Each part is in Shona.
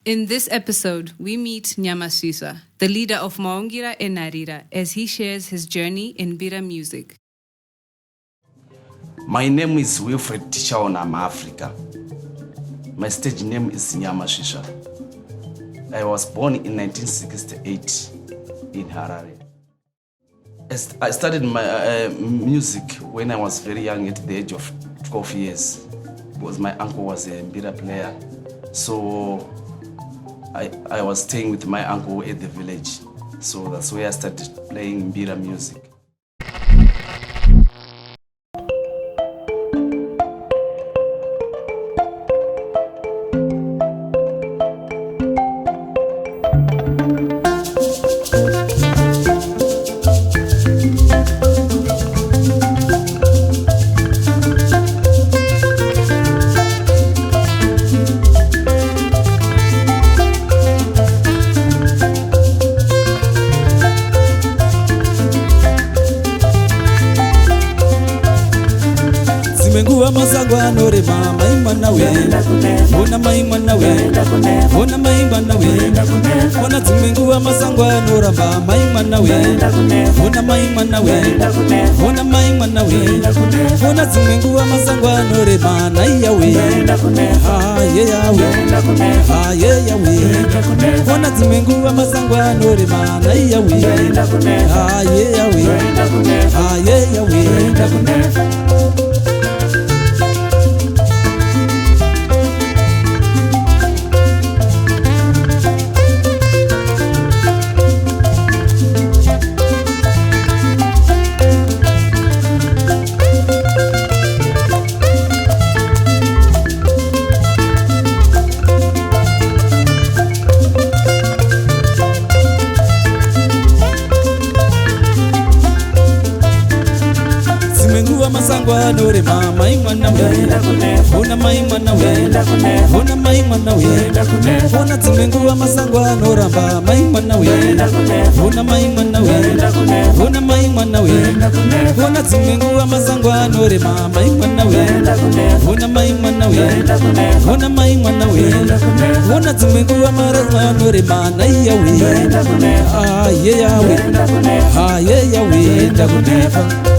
In this episode, we meet Nyamasisa, the leader of Maungira Enarira, as he shares his journey in Mbira music. My name is Wilfred Tishaona, I'm Africa. My stage name is Nyamasisa. I was born in 1968 in Harare. I started my music when I was very young, at the age of 12 years, because my uncle was a Mbira player. So I was staying with my uncle at the village. So that's where I started playing Mbira music. Menguwa masangwa nore mama imana we Ona maimana we Ona maimana we Ona zimenguwa masangwa nora mama imana we Ona maimana we Ona maimana we Ona zimenguwa masangwa nore mana iya we Ha ye ya we Ha ye ya we Ona zimenguwa masangwa nore mana iya we Ha ye ya we Ha ye ya we masangwa nore mama imana we Ona maimana we Ona maimana we Ona zimenguwa masangwa nora mama imana we Ona maimana we Ona maimana we Ona zimenguwa masangwa nore mama imana we Ona maimana we Ona maimana we Ona zimenguwa masangwa nore mana iya we Ah ye ya we Ah ye ya we ndakunefa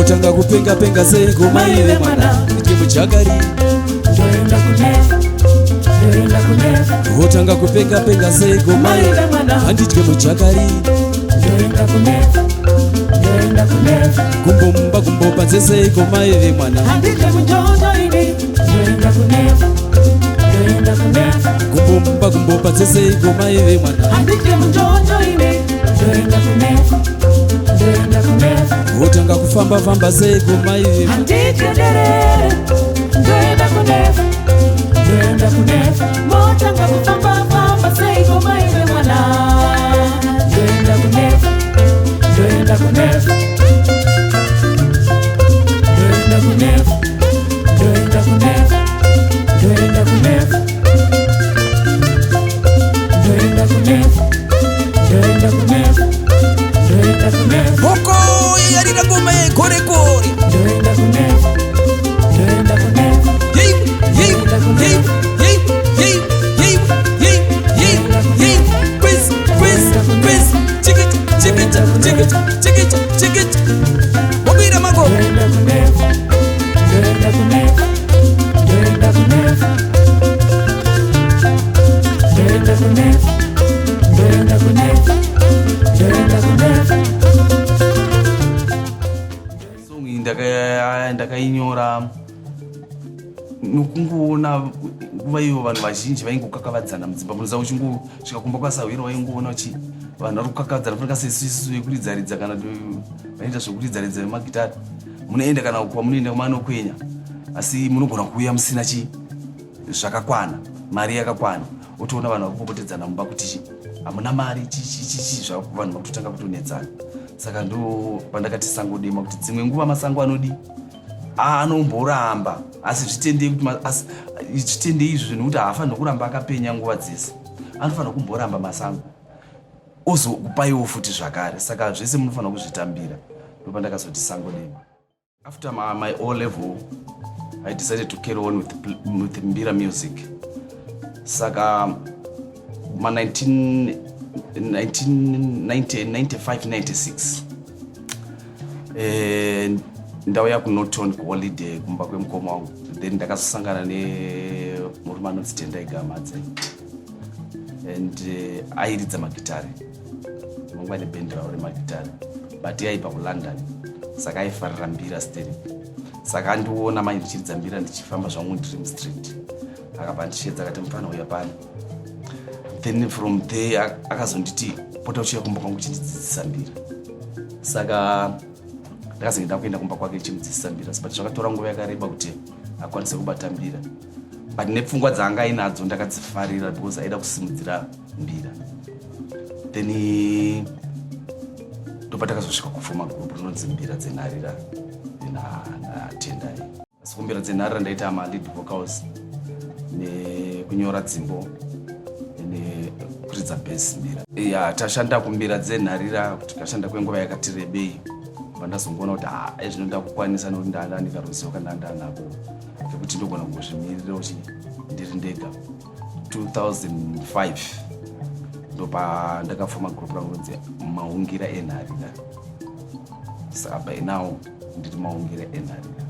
Utanga kupenga penga sego maiwe mwana Njimu chagari Ndoenda kunefa Utanga kupenga penga sego maiwe mwana Njimu chagari Ndoenda kunefa Kumbumba kumbopa sego maiwe mwana Njimu njojo ini Ndoenda kunefa Kumbumba kumbopa sego maiwe mwana Njimu njojo ini Ndoenda kunefa Utanga kufamba famba sego maiwe Andikedere Ndoenda kunefa Motanga kufamba famba sego maiwe mwana Ndoenda kunefa Ndoenda kunefa Ndoenda kunefa Ndoenda kunefa Ndoenda kunefa Ndoenda kunefa Ndoenda kunefa Ndoenda kunefa Hoko yarira ngoma ye kore kore Ndoenda kunefa Ndoenda kunefa Yey yey yey yey yey yey yey yey yey quiz quiz quiz chicket chicket chicket chicket chicket Mobira mago Ndoenda kunefa Ndoenda kunefa Ndoenda kunefa Ndoenda kunefa Ndoenda kunefa Ndoenda kunefa Song ndakainyora nokungoona nguva iyo vanhu vazhinji vaingokakavadzana mudzimba munoziva uchingosvika kumba kwasahwiro vaingoona uchi vanhu vari kukakavadzana fanika sesisu yekuridzaridza kana vaita zvekuridzaridza vemagitari munoenda kana kwamunoenda kumanokwenya asi munogona kuuya musina zvakakwana, mari yakakwana, utoona vanhu vakupopotedzana mumba kuti hamuna mari vanhu vakutotanga kutonetsana. Saka ndo pandakati sango dema kuti dzimwe nguva masango anodi anomboramba asi zvitendei izvo nekuti haafanira kuramba akapenya nguva dzese, anofanira kumboramba masango ozokupaiwo futi zvakare. Saka zvese munofanira kuzvitambira. Ndo pandakazoti sango dema. After my O level, I decided to carry on with Mbira music. Saka ma 1995-96 ndauya kuNorton kuholiday kumba kwemukoma wangu. Then ndakazosangana nemurume anonzi Tendai Gamadze and airidza magitari, mungwa nebhendi ravo remagitari, but yaibva kuLondon. Saka aifarira Mbira steri. Saka andiona manje ndichiridza Mbira ndichifamba zvangu Dream Street. Akabva ndichedza akati mufana uya pano. Then from there akazonditi pota uchiya kumba kwangu chidzidzisa Mbira. Saka ndakazenge kuenda kumba kwake chimudzidzisa Mbira, but zvakatora nguva yakareba kuti akwanise kubata Mbira. But nepfungwa dzanga ainadzo ndakadzifarira because aida kusimudzira Mbira. Then ndopatakazosvika kufoma group rinonzi Mbira Dzenarira naTendai. Asi kuMbira Dzenarira ndaita lead vocals nekunyora dzimbo nekuridza bass Mbira. Tashanda kuMbira Dzenarira tikashanda kwenguva yakati rebei. Pandazongoona kuti izvino ndakukwanisa nokuti ndaandika ruzivo kana ndaanako ngekuti ndogona kungozvimirira kuti ndiri ndega. 2005 ndopa ndakafoma group rangu rinonzi Maungira Enharira. Saka by now ndiri Maungira Enharira.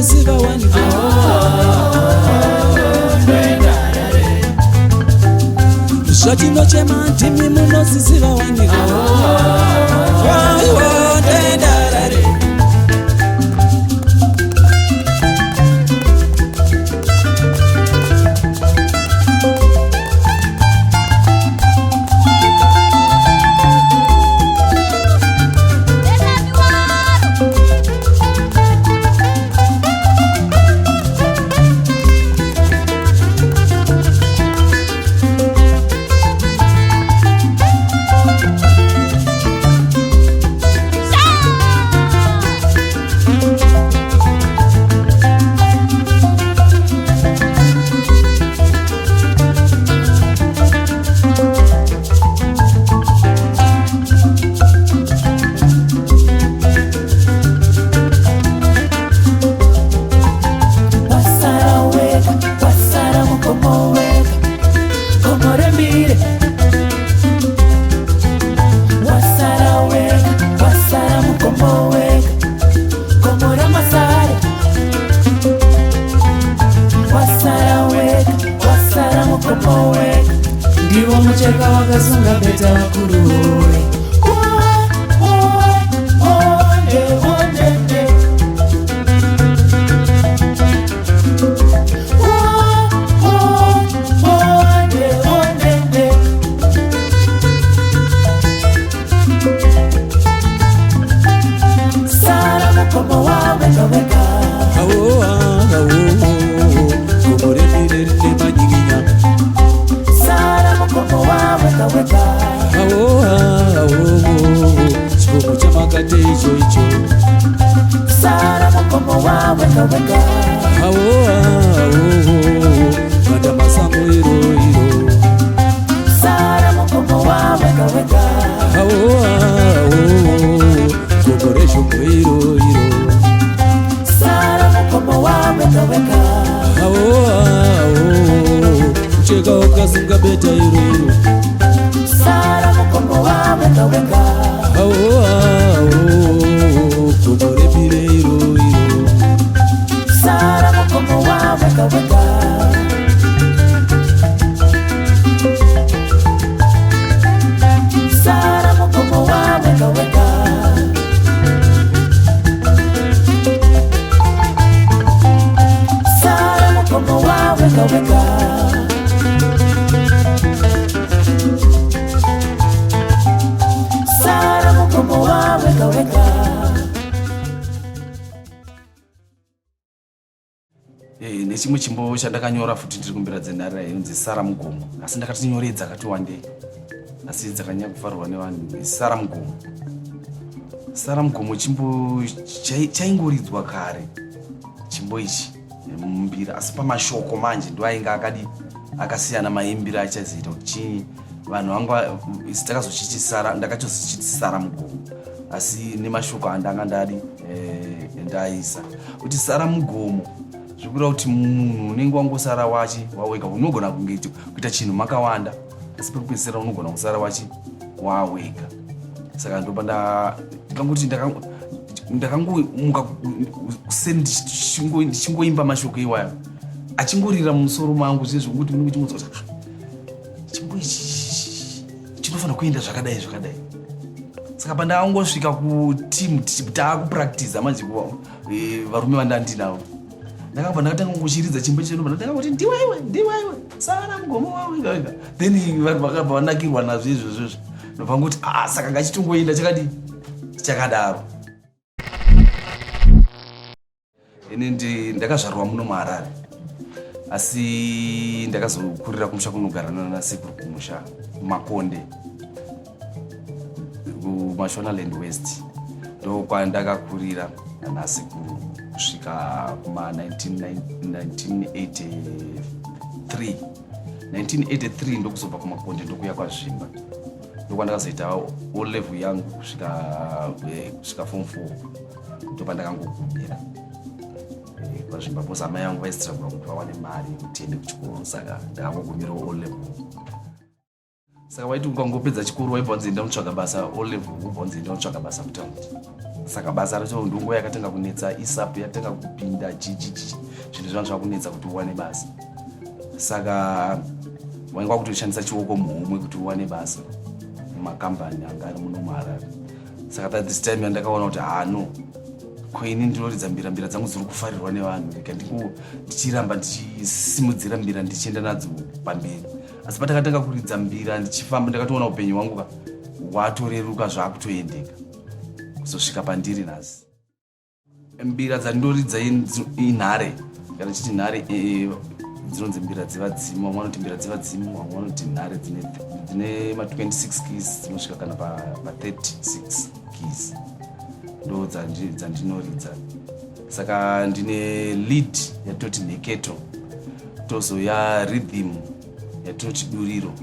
munozisiva waniko zvatinochema ndimi munozisiva waniko waiwo ndendarare ndiwo mucheka wakasunga beta kuruwe sara mukomo wawe kaweka chikomo chamakate icho icho sara mukomo wawe kaweka mata masango iro iro sara mukomo wawe kaweka gogore shoko iro iro sara mukomo wawe kaweka cheka ukasunga beta iro iro sara mukomo wawe kaweka gogore pire iro iro sara mukomo wawe kaweka sara mukomo wawe kaweka sara mukomo wawe kaweka sara mukomo wawe kaweka. nechimwe chimbo chandakanyora futi ndiri kumbira dzenhara inonzi sara mugomo asi ndakati nyoredza akati wandei asi dzakanyanya kufarirwa nevanhu sara mugomo. Sara mugomo chimbo chaingoridzwa kare chimbo ichi mumbira asi pamashoko manje ndo ainge akasiyana maimbira achazoita kuti chii vanhu vanga takazochiti sara ndakachozochiti sara mugomo asi nemashoko andanga ndadi ndaisa kuti sara mugomo zvikureva kuti munhu unenge wangosara wawega unogona kuita chinhu makawanda asi pekupedzisira unogona kusara wawega. Saka ndopa ndakangoti ndakangomuka ndichingoimba mashoko iwayo achingorira mumusoro mangu zvezvokuti unenge chimudza kuti chimbo ichi chinofanira kuenda zvakadai zvakadai. Saka pandakangosvika kutimu taakupraktiza manje varume vandandinavo ndakabva ndakatanga kungochiridza chimbo cheno ndakangoti ndiwaiwe sara mugomo wawega wega then vanhu vakabva vanakirwa nazvo izvozvozvo ndopangoti saka ngachitongoenda chakadaro. Ine ndakazvarwa muno muHarare asi ndakazokurira kumusha kunogara nanasekuru kumusha Makonde kuMashonaland West ndokwandakakurira nanasekuru kusvika kuma 1983 ndokuzobva kuMakonde ndokuya kwaZvimba ndokwandakazoita O level yangu kusvika form 4 ndopandakangogumira kwaZvimba because amai yangu vaisitiragura kuti vawane mari kuti ende kuchikoro saka ndakangogumira O level. Saka waiti ukangopedza chikoro waibva wanzi enda unotsvaga basa O level ubva wanzi enda unotsvaga basa kutaundi saka basa racho ndongo yakatanga kunetsa isapu yatanga kupinda jijiji zvinhu zvanga zvakunetsa kuti uwane basa saka wainga kutoshandisa chioko muhomwe kuti uwane basa mumakambani anga ari muno muHarare saka this time yandakaona kuti no kwaini ndinoridza mbirambira dzangu dziri kufarirwa nevanhu rega ndichiramba ndichisimudzira mbira ndichienda nadzo pamberi asi patakatanga kuridza mbira ndichifamba ndakatoona upenyu hwangu watoreruka zvakutoendeka kuzosvika pandiri nhasi mbira dzandoridza inhare kana chiti nhare dzinonzi mbira dzevadzimu vamwe vanoti mbira dzevadzimu vamwe vanoti nhare dzine ma26 keys dzinosvika kana pa36 keys ndo dzandinoridza saka ndine lead yatoti nheketo tozoya rhythm yatinoti duriro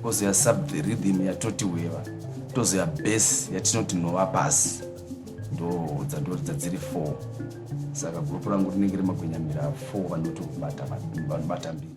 tozoya sub rhythm yatoti hweva tozoya bass yatinoti nhova pasi ndo dzandoridza dziri 4 saka gurupu rangu rinenge remagwenyamira 4 vanobata mbiri.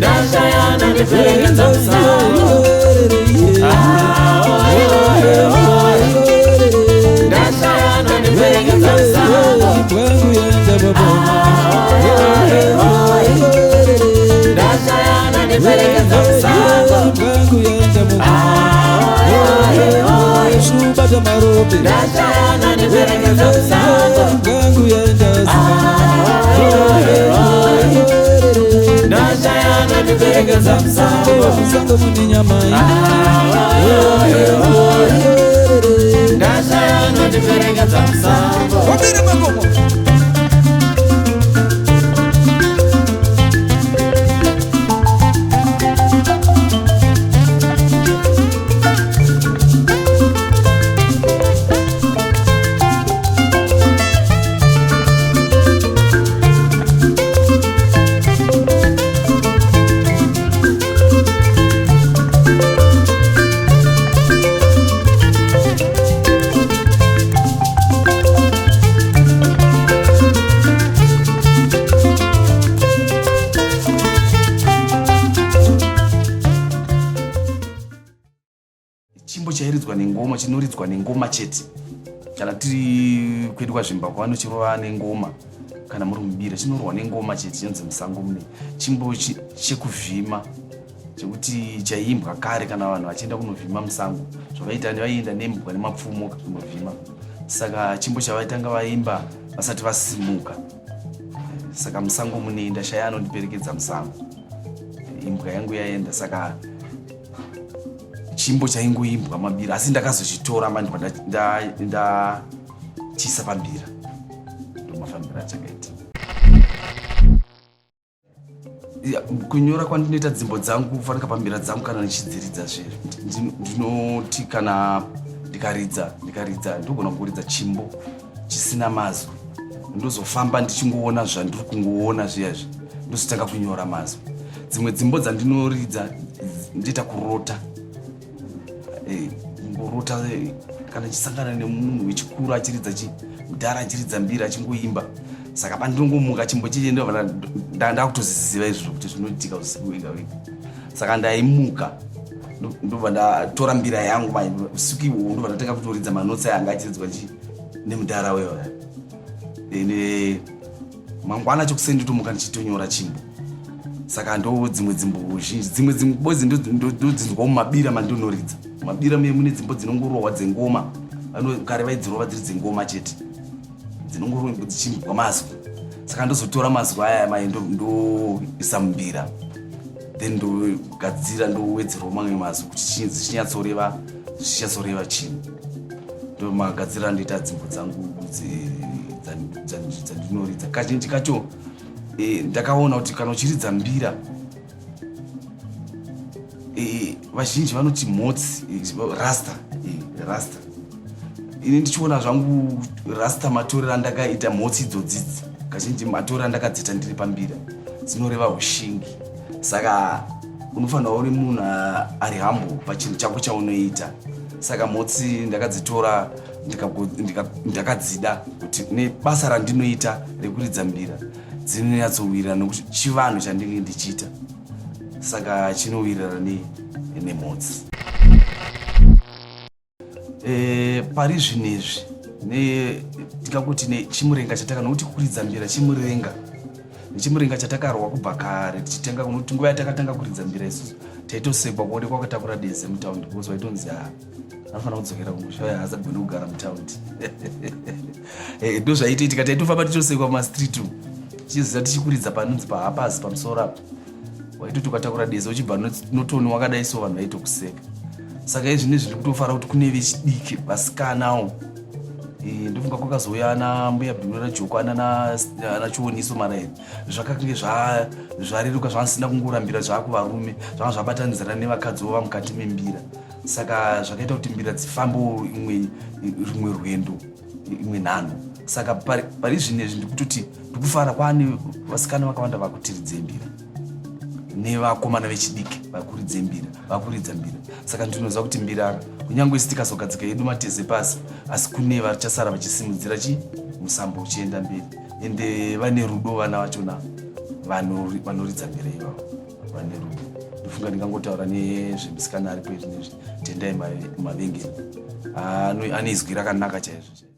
ndashayana ndiperekedza musango ndashayana ndiperekedza musango kwangu yenda baba ndashayana ndiperekedza musango kwangu yenda baba shubata marobe ndashayana ndiperekedza musango kwangu yenda ndashayana ndiperekedza musango musango muni nyama ndashayana ndiperekedza musango wabiri magomo chimbo chairidzwa nengoma chinoridzwa nengoma chete kana tiri kwedu kwaZvimbabwe vanochirova nengoma kana muri mubira chinorwa nengoma chete chinonzi musango mune chimbo chekuvhima chekuti chaiimbwa kare kana vanhu vachienda kunovhima musango zvavaita vaienda nembwa nemapfumo kunovhima saka chimbo chavaitanga vaimba vasati vasimuka saka musango mune ndashayana ndiperekedza musango imbwa yangu yaenda saka chimbo chaingoimbwa mabira asi ndakazochitora mandwa ndachisa pambira ndomafambiro achakaita kunyora kwandinoita dzimbo dzangu kufanika pambira dzangu kana ndichidziridza zvere ndinoti kana ndikaridza ndogona kuridza chimbo chisina mazwi ndozofamba ndichingoona zvandiri kungoona zviyazvi ndozotanga kunyora mazwi dzimwe dzimbo dzandinoridza ndiita kurota ngorota kana chisangana nemunhu wechikuru achiridza mudhara achiridza mbira achingoimba saka pandinongomuka chimbo chiche ndakutoziziva izvozvo kuti zvinoitika usiku wega wega saka ndaimuka ndobva ndatora mbira yangu usiku ihwohwo ndobva ndatanga kutoridza manotsi anga achiridzwa nemudhara weyo ende mangwana chokuseni nditomuka ndichitonyora chimbo saka ndo dzimwe dzimbo zhinji dzimwe dzimbo ndodzinzwa mumabira mandonoridza mabira mune dzimbo dzinongorohwa dzengoma kare vaidzirova dziri dzengoma chete dzinongorohwa dzichimbwa mazwi saka ndozotora mazwi aya mai ndoisa mubira then ndogadzira ndowedzerawo mamwe mazwi kuti zvichinyatsoreva chinhu ndomagadzira ndoita dzimbo dzangu dzandinoridza kazhinji kacho ndakaona kuti kana uchiridza mbira vazhinji vanoti mhotsi rasta ini ndichiona zvangu rasta matorero andakaita mhotsi idzodzidzi kazhinji matorero andakadzita ndiri pambira dzinoreva ushingi saka unofanira uri munhu ari humble pachinhu chako chaunoita saka mhotsi ndakadzitora ndakadzida kuti nebasa randinoita rekuridza mbira dzinonyatsowirirana nokuti chivanhu chandinge ndichiita saka chinowirirana nemhotsi pari zvinezvi ndingakuti nechimurenga chataka nokuti kuridza mbira chimurenga chatakarwa kubva kare tichitenga kunokuti nguva yatakatanga kuridza mbira isusu taitosekwa kuonekwa kwakatakura deze mutaundi because vaitonzi anofanira kudzokera kumusha haasagone kugara mutaundi ndo zvaitoitika taitofamba tichosekwa mumastreet tichiziva tichikuridza panonzi pahapazi pamusoro apo waitoti ukatakura deze uchibva notoni wakadai so vanhu vaitokuseka saka izvi nezviri kutofara kuti kune vechidiki vasikanawo ndofunga kwakazouya ana mbuya bhinora joko ana chioniso maraini zvakakange zvareruka zvaasina kungorambira zvaakuvarume zvanga zvabatanizana nevakadzi vova mukati membira saka zvakaita kuti mbira dzifambewo rimwe rwendo imwe nhano saka pari zvinezvi ndikutoti ndikufara kwaane vasikana vakawanda vakutiridze mbira nevakomana vechidiki vakuridza mbira saka ndinoziva kuti mbira kunyange isi tikazogadzika yedu mateze pasi asi kune vachasara vachisimudzira musambo uchienda mberi ende vane rudo vana vachona vanoridza mbira ivavo vane rudo. Ndofunga ndingangotaura nezvemusikana ari pedyo nezvi tendai mavengeni ane izwi rakanaka chaizvo.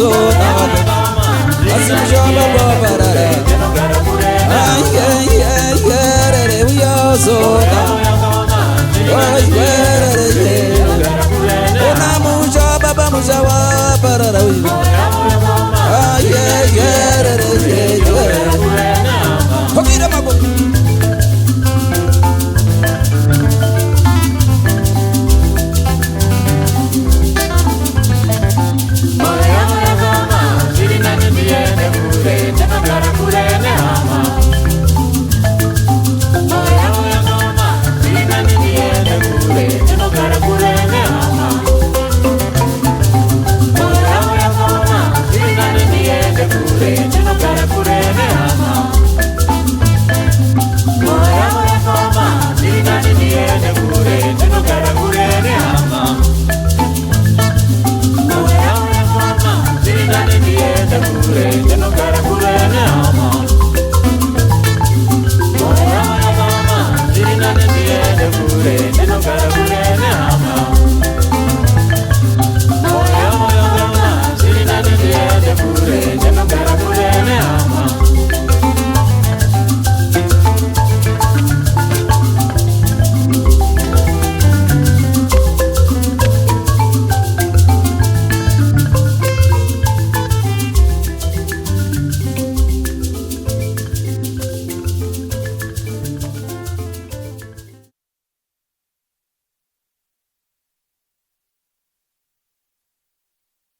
uyazona asi musha baba parara ayerere uyazona ayerere ona musha baba musha wa parara